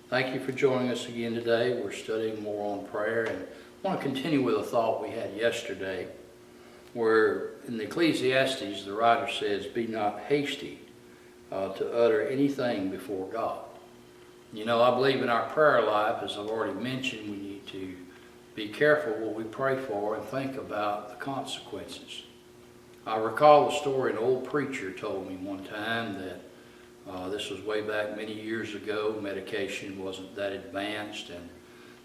Thank you for joining us again today. We're studying more on prayer, and I want to continue with a thought we had yesterday where in the Ecclesiastes the writer says, "Be not hasty to utter anything before God." You know, I believe in our prayer life, as I've already mentioned, we need to be careful what we pray for and think about the consequences. I recall a story an old preacher told me one time that this was way back many years ago. Medication wasn't that advanced, and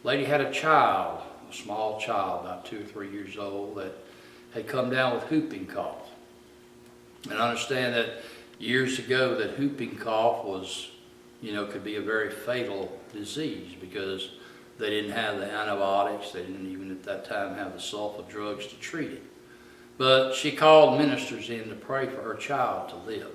the lady had a child, a small child, about 2 or 3 years old, that had come down with whooping cough. And I understand that years ago that whooping cough was, could be a very fatal disease because they didn't have the antibiotics. They didn't even at that time have the sulfa drugs to treat it. But she called ministers in to pray for her child to live.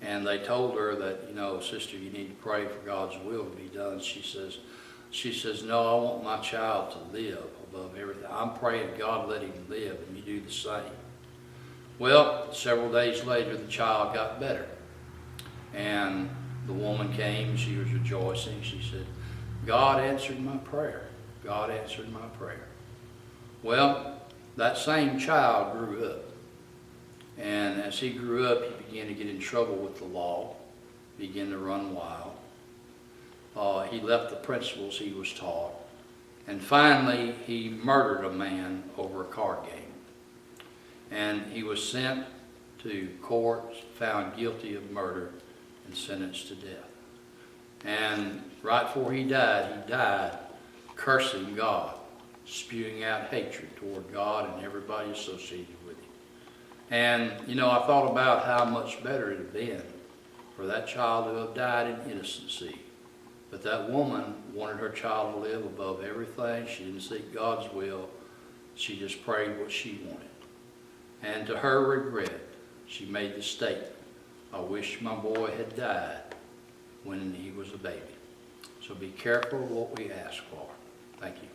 And they told her that, sister, you need to pray for God's will to be done. She says, no, I want my child to live above everything. I'm praying God let him live, and you do the same. Well, several days later, the child got better. And the woman came, she was rejoicing. She said, God answered my prayer. God answered my prayer. Well, that same child grew up. And as he grew up, he began to get in trouble with the law, began to run wild. He left the principles he was taught. And finally, he murdered a man over a card game. And he was sent to court, found guilty of murder, and sentenced to death. And right before he died cursing God, spewing out hatred toward God and everybody associated with him. And, I thought about how much better it had been for that child to have died in innocency. But that woman wanted her child to live above everything. She didn't seek God's will. She just prayed what she wanted. And to her regret, she made the statement, I wish my boy had died when he was a baby. So be careful of what we ask for. Thank you.